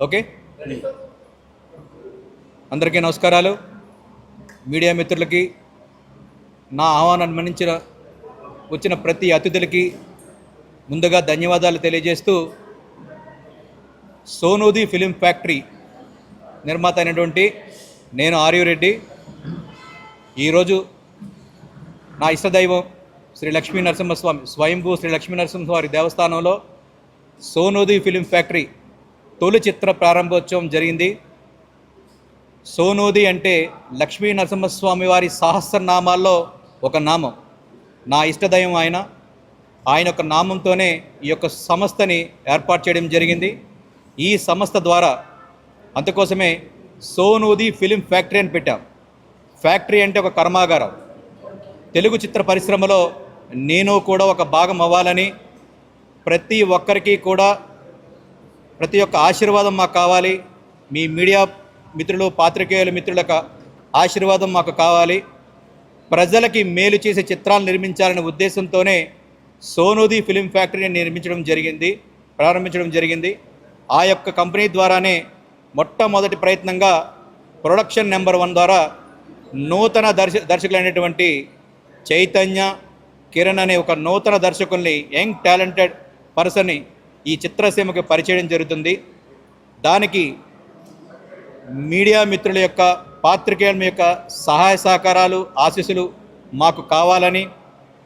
Okay, అందరికీ నమస్కారాలు. Media మిత్రులకి, నా ఆహ్వానాన్ని మన్నించిన వచ్చిన ప్రతి అతిథులకి ముందుగా ధన్యవాదాలు తెలియజేస్తూ, సోనూది ఫిలిం ఫ్యాక్టరీ నిర్మాత అయినటువంటి నేను ఆర్యు రెడ్డి ఈరోజు నా ఇష్టదైవం శ్రీ లక్ష్మీ నరసింహస్వామి, స్వయంభూ శ్రీ లక్ష్మీ నరసింహస్వామి దేవస్థానంలో సోనూది ఫిలిం ఫ్యాక్టరీ తొలి చిత్ర ప్రారంభోత్సవం జరిగింది. సోనూది అంటే లక్ష్మీ నరసింహస్వామి వారి సహస్రనామాల్లో ఒక నామం. నా ఇష్టదైవం ఆయన యొక్క నామంతోనే ఈ యొక్క సంస్థని ఏర్పాటు చేయడం జరిగింది. ఈ సంస్థ ద్వారా అందుకోసమే సోనూది ఫిలిం ఫ్యాక్టరీ అని పెట్టాం. ఫ్యాక్టరీ అంటే ఒక కర్మాగారం. తెలుగు చిత్ర పరిశ్రమలో నేను కూడా ఒక భాగం అవ్వాలని, ప్రతి ఒక్కరికి కూడా ప్రతి ఒక్క ఆశీర్వాదం మాకు కావాలి. మీ మీడియా మిత్రులు, పాత్రికేయుల మిత్రుల ఆశీర్వాదం మాకు కావాలి. ప్రజలకి మేలు చేసే చిత్రాలు నిర్మించాలనే ఉద్దేశంతోనే సోనూది ఫిలిం ఫ్యాక్టరీని ప్రారంభించడం జరిగింది. ఆ యొక్క కంపెనీ ద్వారానే మొట్టమొదటి ప్రయత్నంగా ప్రొడక్షన్ నెంబర్ 1 ద్వారా నూతన దర్శకులైనటువంటి చైతన్య, కిరణ్ అనే ఒక నూతన దర్శకుల్ని, యంగ్ టాలెంటెడ్ పర్సన్ని ఈ చిత్రసీమకు పరిచయం జరుగుతుంది. దానికి మీడియా మిత్రుల యొక్క, పాత్రికేయుల యొక్క సహాయ సహకారాలు, ఆశీస్సులు మాకు కావాలని,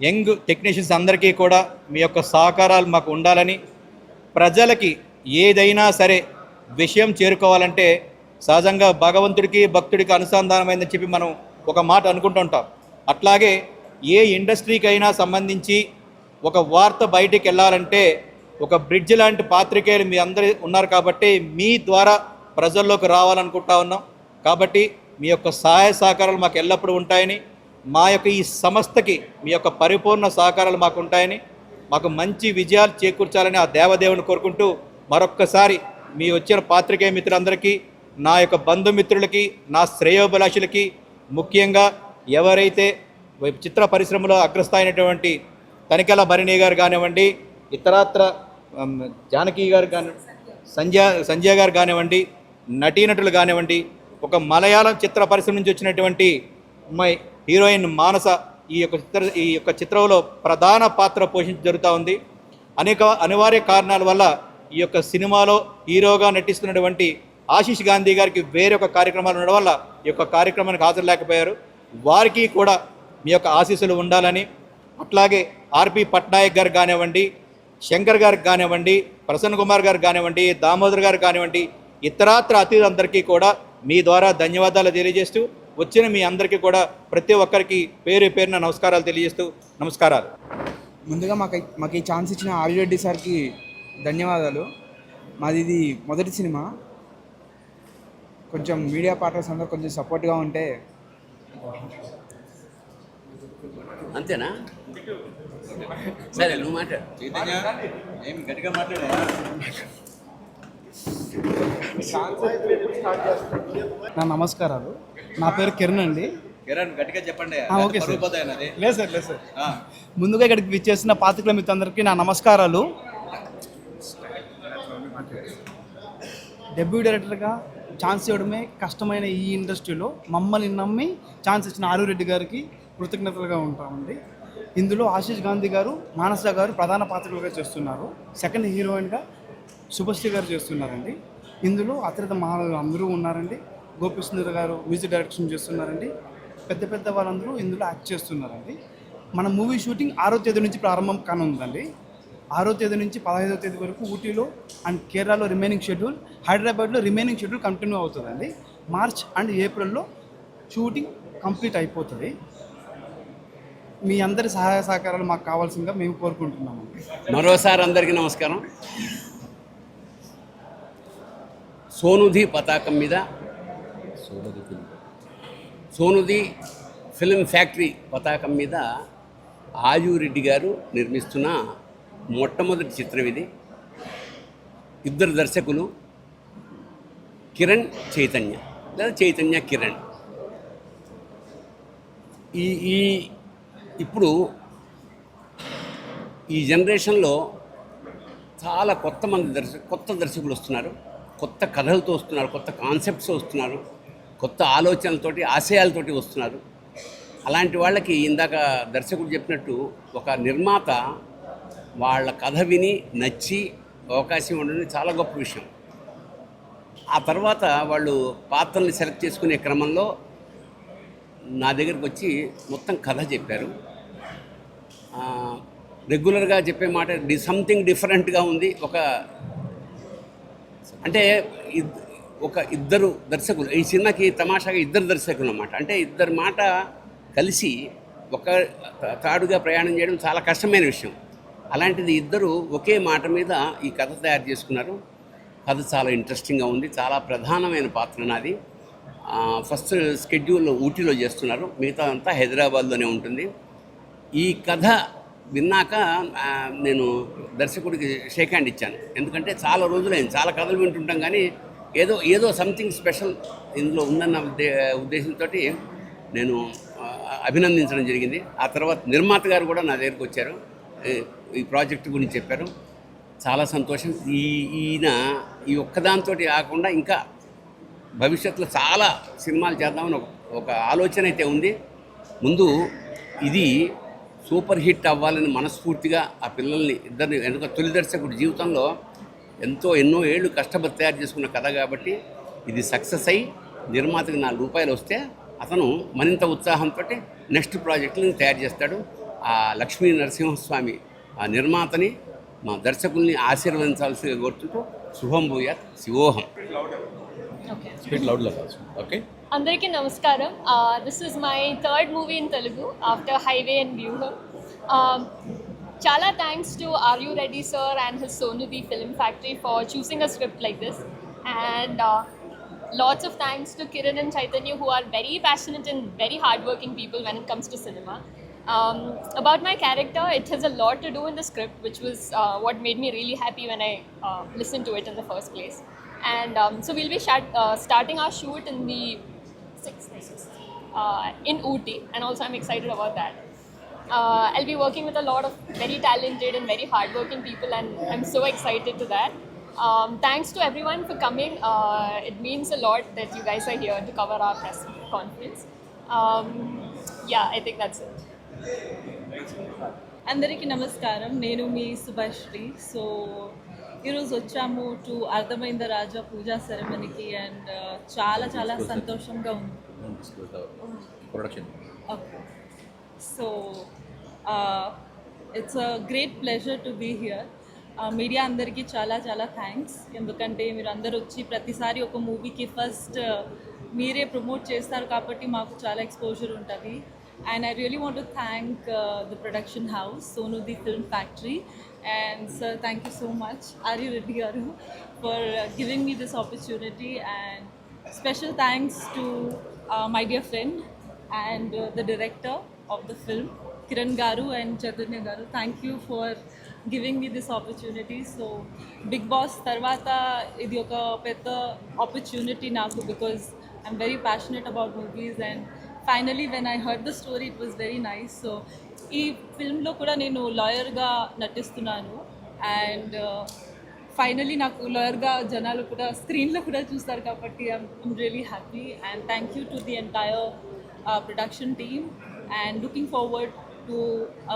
యంగ్ టెక్నీషియన్స్ అందరికీ కూడా మీ యొక్క సహకారాలు మాకు ఉండాలని, ప్రజలకి ఏదైనా సరే విషయం చేరుకోవాలంటే సహజంగా భగవంతుడికి భక్తుడికి అనుసంధానమైందని చెప్పి మనం ఒక మాట అనుకుంటుంటాం. అట్లాగే ఏ ఇండస్ట్రీకైనా సంబంధించి ఒక వార్త బయటికి వెళ్ళాలంటే ఒక బ్రిడ్జ్ లాంటి పాత్రికేయులు మీ అందరూ ఉన్నారు కాబట్టి మీ ద్వారా ప్రజల్లోకి రావాలనుకుంటా ఉన్నాం. కాబట్టి మీ యొక్క సహాయ సహకారాలు మాకు ఎల్లప్పుడూ ఉంటాయని, మా యొక్క ఈ సంస్థకి మీ యొక్క పరిపూర్ణ సహకారాలు మాకు ఉంటాయని, మాకు మంచి విజయాలు చేకూర్చాలని ఆ దేవదేవుని కోరుకుంటూ, మరొక్కసారి మీ వచ్చిన పాత్రికేయ మిత్రులందరికీ, నా యొక్క బంధుమిత్రులకి, నా శ్రేయోభిలాషులకి, ముఖ్యంగా ఎవరైతే చిత్ర పరిశ్రమలో అగ్రస్థాయినటువంటి తనికెల భరణి గారు కానివ్వండి, ఇతరత్ర జానకి గారు సంజయ్ గారు కానివ్వండి, నటీనటులు కానివ్వండి, ఒక మలయాళం చిత్ర పరిశ్రమ నుంచి వచ్చినటువంటి అమ్మాయి హీరోయిన్ మానస ఈ యొక్క చిత్రంలో ప్రధాన పాత్ర పోషించి జరుగుతూ ఉంది. అనేక అనివార్య కారణాల వల్ల ఈ యొక్క సినిమాలో హీరోగా నటిస్తున్నటువంటి ఆశీష్ గాంధీ గారికి వేరొక కార్యక్రమాలు ఉండడం వల్ల ఈ యొక్క కార్యక్రమానికి హాజరు లేకపోయారు. వారికి కూడా మీ యొక్క ఆశీస్సులు ఉండాలని, అట్లాగే ఆర్పి పట్నాయక్ గారు కానివ్వండి, శంకర్ గారికి కానివ్వండి, ప్రసన్న కుమార్ గారు కానివ్వండి, దామోదర్ గారు కానివ్వండి, ఇతరాత్ర అతిథులందరికీ కూడా మీ ద్వారా ధన్యవాదాలు తెలియజేస్తూ, వచ్చిన మీ అందరికీ కూడా ప్రతి ఒక్కరికి పేరు పేరున నమస్కారాలు తెలియజేస్తూ, నమస్కారాలు. ముందుగా మాకు ఈ ఛాన్స్ ఇచ్చిన ఆర్యు రెడ్డి సార్కి ధన్యవాదాలు. మాది ఇది మొదటి సినిమా. కొంచెం మీడియా పార్ట్నర్స్ అందరూ కొంచెం సపోర్ట్గా ఉంటే. అంతేనా? సరే, నువ్వు మాట్లాడు. గట్టిగా మాట్లాడా. నా నమస్కారాలు. నా పేరు కిరణ్ అండి. కిరణ్, గట్టిగా చెప్పండి. Okay sir. లేదు సార్. ముందుగా ఇక్కడికి విచ్చేసిన పాత్రికేయుల మిత్రులందరికీ నా నమస్కారాలు. డెబ్యూ డైరెక్టర్గా ఛాన్స్ ఇవ్వడమే కష్టమైన ఈ ఇండస్ట్రీలో మమ్మల్ని నమ్మి ఛాన్స్ ఇచ్చిన ఆర్యు రెడ్డి గారికి కృతజ్ఞతలుగా ఉంటామండి. ఇందులో ఆశీష్ గాంధీ గారు, మానస గారు ప్రధాన పాత్రలుగా చేస్తున్నారు. సెకండ్ హీరోయిన్గా శుభశ్రీ గారు చేస్తున్నారండి. ఇందులో అతిరథ మహారాజు అందరూ ఉన్నారండి. గోపిసుందర్ గారు మ్యూజిక్ డైరెక్షన్ చేస్తున్నారండి. పెద్ద వాళ్ళందరూ ఇందులో యాక్ట్ చేస్తున్నారండి. మన మూవీ షూటింగ్ 6వ తేదీ నుంచి ప్రారంభం కానుందండి. 6వ తేదీ నుంచి 15వ తేదీ వరకు ఊటీలో అండ్ కేరళలో రిమైనింగ్ షెడ్యూల్, హైదరాబాద్లో రిమైనింగ్ షెడ్యూల్ కంటిన్యూ అవుతుందండి. మార్చ్ అండ్ ఏప్రిల్లో షూటింగ్ కంప్లీట్ అయిపోతుంది. మీ అందరి సహాయ సహకారాలు మాకు కావాల్సిందిగా మేము కోరుకుంటున్నాము. మరోసారి అందరికీ నమస్కారం. సోనూది పతాకం మీద, సోనూది ఫిలిం ఫ్యాక్టరీ పతాకం మీద ఆర్యు రెడ్డి గారు నిర్మిస్తున్న మొట్టమొదటి చిత్రం ఇది. ఇద్దరు దర్శకులు, కిరణ్ చైతన్య, లేదా చైతన్య కిరణ్. ఇప్పుడు ఈ జనరేషన్లో చాలా కొత్త దర్శకులు వస్తున్నారు. కొత్త కథలతో వస్తున్నారు, కొత్త కాన్సెప్ట్స్ వస్తున్నారు, కొత్త ఆలోచనలతోటి ఆశయాలతోటి వస్తున్నారు. అలాంటి వాళ్ళకి ఇందాక దర్శకుడు చెప్పినట్టు ఒక నిర్మాత వాళ్ళ కథ విని నచ్చి అవకాశం ఉండడం చాలా గొప్ప విషయం. ఆ తర్వాత వాళ్ళు పాత్రల్ని సెలెక్ట్ చేసుకునే క్రమంలో నా దగ్గరికి వచ్చి మొత్తం కథ చెప్పారు. రెగ్యులర్గా చెప్పే మాట సంథింగ్ డిఫరెంట్గా ఉంది. ఒక ఇద్దరు దర్శకులు, ఈ సినిమాకి తమాషాగా ఇద్దరు దర్శకులు అన్నమాట. అంటే ఇద్దరు మాట కలిసి ఒక తాడుగా ప్రయాణం చేయడం చాలా కష్టమైన విషయం. అలాంటిది ఇద్దరు ఒకే మాట మీద ఈ కథ తయారు చేసుకున్నారు. కథ చాలా ఇంట్రెస్టింగ్గా ఉంది. చాలా ప్రధానమైన పాత్ర నాది. ఫస్ట్ స్కెడ్యూల్ ఊటీలో చేస్తున్నారు, మిగతా అంతా హైదరాబాద్లోనే ఉంటుంది. ఈ కథ విన్నాక నేను దర్శకుడికి షేక్ హ్యాండ్ ఇచ్చాను. ఎందుకంటే చాలా రోజులైంది, చాలా కథలు వింటుంటాం, కానీ ఏదో సంథింగ్ స్పెషల్ ఇందులో ఉందన్న ఉద్దేశంతో నేను అభినందించడం జరిగింది. ఆ తర్వాత నిర్మాత గారు కూడా నా దగ్గరికి వచ్చారు, ఈ ప్రాజెక్ట్ గురించి చెప్పారు. చాలా సంతోషం. ఈయన ఈ ఒక్కదాంతో కాకుండా ఇంకా భవిష్యత్తులో చాలా సినిమాలు చేద్దామని ఒక ఆలోచన అయితే ఉంది. ముందు ఇది సూపర్ హిట్ అవ్వాలని మనస్ఫూర్తిగా ఆ పిల్లల్ని ఇద్దరిని, ఎందుకంటే తొలి దర్శకుడి జీవితంలో ఎన్నో ఏళ్ళు కష్టపడి తయారు చేసుకున్న కథ కాబట్టి ఇది సక్సెస్ అయ్యి నిర్మాతకి ₹4 వస్తే అతను మరింత ఉత్సాహంతో నెక్స్ట్ ప్రాజెక్టులను తయారు చేస్తాడు. ఆ లక్ష్మీ నరసింహస్వామి ఆ నిర్మాతని, మా దర్శకుల్ని ఆశీర్వదించాల్సిగా కోరుతుంటూ శుభం భూయాత్, శివోహం. ఓకే, అందరికీ నమస్కారం. This is my third movie in Telugu after Highway and వ్యూహర్. చాలా thanks to R U Reddy sir and his Sonudhi Film Factory for choosing a script like this, and lots of thanks to Kiran and Chaitanya, who are very passionate and very hardworking people when it comes to cinema. About my character, it has a lot to do in the script, which was what made me really happy when I listened to it in the first place. And so we'll be starting our shoot in the 6th in Ooty, and also I'm excited about that. I'll be working with a lot of very talented and very hardworking people, and I'm so excited to that. Thanks to everyone for coming. It means a lot that you guys are here to cover our press conference. Yeah, I think that's it. అందరికీ నమస్కారం. నేను మీ Subhashri. So ఈరోజు వచ్చాము to అర్థమైంద Raja Pooja సెరమనీకి, and చాలా చాలా సంతోషంగా ఉంది. Okay, so it's a great pleasure to be here. Media అందరికీ చాలా చాలా థ్యాంక్స్, ఎందుకంటే మీరు అందరు వచ్చి ప్రతిసారి ఒక మూవీకి ఫస్ట్ మీరే ప్రమోట్ చేస్తారు కాబట్టి మాకు చాలా ఎక్స్పోజర్ ఉంటుంది. And I really want to thank the production house, Sonudhi Film Factory, and sir, thank you so much, Ari Reddy garu, for giving me this opportunity. And special thanks to my dear friend and the director of the film, Kiran garu and Chaitanya garu. Thank you for giving me this opportunity. So Big Boss tarvata idi oka pedda opportunity naku, because I'm very passionate about movies, and finally when I heard the story, it was very nice. So ఈ ఫిల్మ్లో కూడా నేను లాయర్గా నటిస్తున్నాను, and finally నాకు లాయర్గా జనాలు కూడా స్క్రీన్లో కూడా చూస్తారు కాబట్టి I'm really happy. And thank you to the entire production team, and looking forward to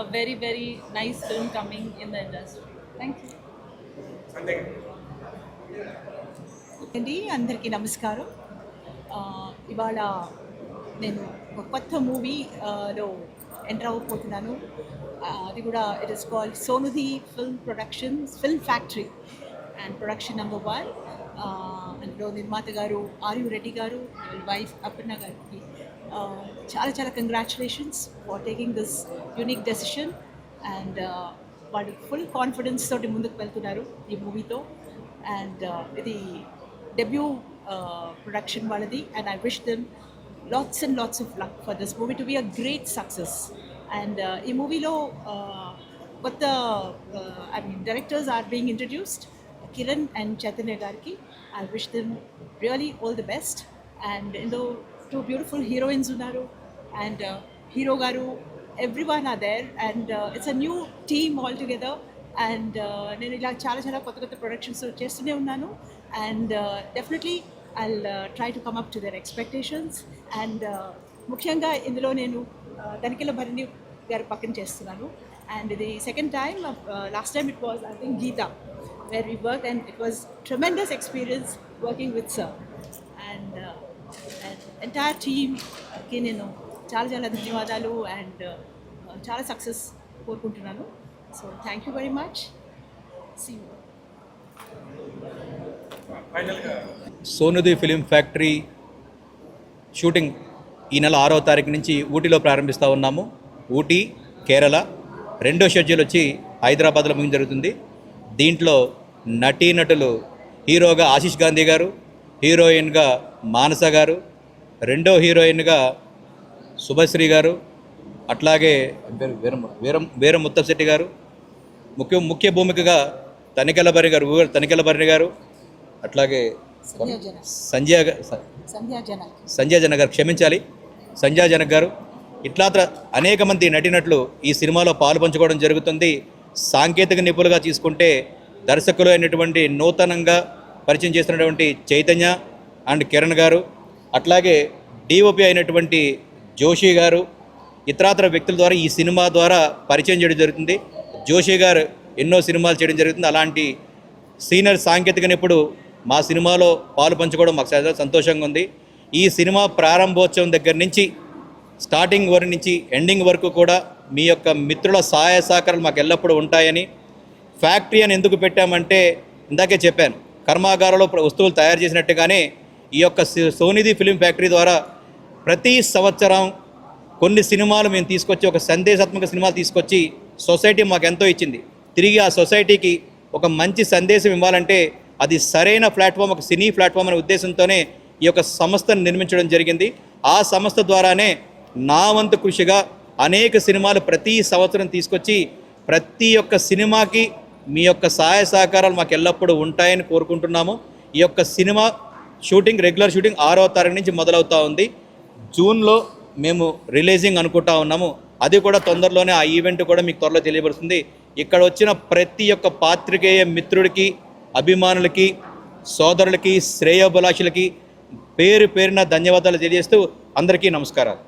a very very nice film coming in the industry. Thank you అండి. అందరికీ నమస్కారం. ఇవాళ నేను ఒక కొత్త మూవీలో ఎంటర్ అవ్వబోతున్నాను. అది కూడా it is called Sonudhi Film Factory and production number 1. అందులో నిర్మాత గారు ఆర్ యూ రెడ్డి గారు, వైఫ్ అపర్ణ గారికి చాలా చాలా congratulations for taking this unique decision. And వాళ్ళు ఫుల్ కాన్ఫిడెన్స్ తోటి ముందుకు వెళ్తున్నారు ఈ మూవీతో. అండ్ ఇది డెబ్యూ ప్రొడక్షన్ వాళ్ళది, and I wish them lots and lots of luck for this movie to be a great success. And ee movie lo kotta directors are being introduced, Kiran and Chaitanya gariki. I wish them really all the best. And in the two beautiful heroines unnaru, and hero garu, everyone are there, and it's a new team altogether. And నేను ఇలా చాలా చాలా కొత్త కొత్త productions చేస్తూనే ఉన్నాను and definitely I try to come up to their expectations and ముఖ్యంగా ఇందులో నేను తనిఖీల భరణి గారి పక్కన చేస్తున్నాను అండ్ ఇది second time last time it was I think Geetha where we work and it was tremendous experience working with sir and entire టీమ్కి నేను చాలా చాలా ధన్యవాదాలు అండ్ చాలా సక్సెస్ కోరుకుంటున్నాను so thank you very much see you Sonudhi Film Factory shooting ఈ నెల 6వ తారీఖు నుంచి ఊటీలో ప్రారంభిస్తూ ఉన్నాము. ఊటీ, కేరళ. రెండో షెడ్యూల్ వచ్చి హైదరాబాద్లో ముగింపు జరుగుతుంది. దీంట్లో నటీనటులు హీరోగా ఆశీష్ గాంధీ గారు, హీరోయిన్గా మానస గారు, రెండో హీరోయిన్గా శుభశ్రీ గారు, అట్లాగే వీర ముత్తశెట్టి గారు, ముఖ్య భూమికగా తనికెళ్ళ భరణి గారు, అట్లాగే సంధ్యా జనక్ గారు, క్షమించాలి, సంధ్యా జనక్ గారు, ఇట్లా అనేక మంది నటీనటులు ఈ సినిమాలో పాలు పంచుకోవడం జరుగుతుంది. సాంకేతిక నిపుణులుగా తీసుకుంటే దర్శకులు అయినటువంటి నూతనంగా పరిచయం చేస్తున్నటువంటి చైతన్య అండ్ కిరణ్ గారు, అట్లాగే డిఓపి అయినటువంటి జోషి గారు, ఇతరాతర వ్యక్తుల ద్వారా ఈ సినిమా ద్వారా పరిచయం చేయడం జరుగుతుంది. జోషి గారు ఎన్నో సినిమాలు చేయడం జరుగుతుంది. అలాంటి సీనియర్ సాంకేతిక నిపుణుడు మా సినిమాలో పాలు పంచుకోవడం మాకు చాలా సంతోషంగా ఉంది. ఈ సినిమా ప్రారంభోత్సవం దగ్గర నుంచి స్టార్టింగ్ వరకు నుంచి ఎండింగ్ వరకు కూడా మీ యొక్క మిత్రుల సహాయ సహకారాలు మాకు ఎల్లప్పుడూ ఉంటాయని, ఫ్యాక్టరీ అని ఎందుకు పెట్టామంటే ఇందాకే చెప్పాను, కర్మాగారంలో వస్తువులు తయారు చేసినట్టుగానే ఈ యొక్క సోనిది ఫిలిం ఫ్యాక్టరీ ద్వారా ప్రతి సంవత్సరం కొన్ని సినిమాలు మేము తీసుకొచ్చి, ఒక సందేశాత్మక సినిమాలు తీసుకొచ్చి సొసైటీ మాకు ఎంతో ఇచ్చింది. తిరిగి ఆ సొసైటీకి ఒక మంచి సందేశం ఇవ్వాలంటే అది సరైన ప్లాట్ఫామ్, ఒక సినీ ప్లాట్ఫామ్ అనే ఉద్దేశంతోనే ఈ యొక్క సంస్థను నిర్మించడం జరిగింది. ఆ సంస్థ ద్వారానే నా వంతు కృషిగా అనేక సినిమాలు ప్రతి సంవత్సరం తీసుకొచ్చి ప్రతి ఒక్క సినిమాకి మీ యొక్క సహాయ సహకారాలు మాకు ఎల్లప్పుడూ ఉంటాయని కోరుకుంటున్నాము. ఈ యొక్క సినిమా షూటింగ్, రెగ్యులర్ షూటింగ్ 6వ తారీఖు నుంచి మొదలవుతూ ఉంది. జూన్లో మేము రిలీజింగ్ అనుకుంటా ఉన్నాము. అది కూడా తొందరలోనే, ఆ ఈవెంట్ కూడా మీకు త్వరలో తెలియబడుతుంది. ఇక్కడ వచ్చిన ప్రతి ఒక్క పాత్రికేయ మిత్రుడికి, అభిమానులకి, సోదరులకి, శ్రేయోభిలాషులకి పేరు పేరున ధన్యవాదాలు తెలియజేస్తూ అందరికీ నమస్కారాలు.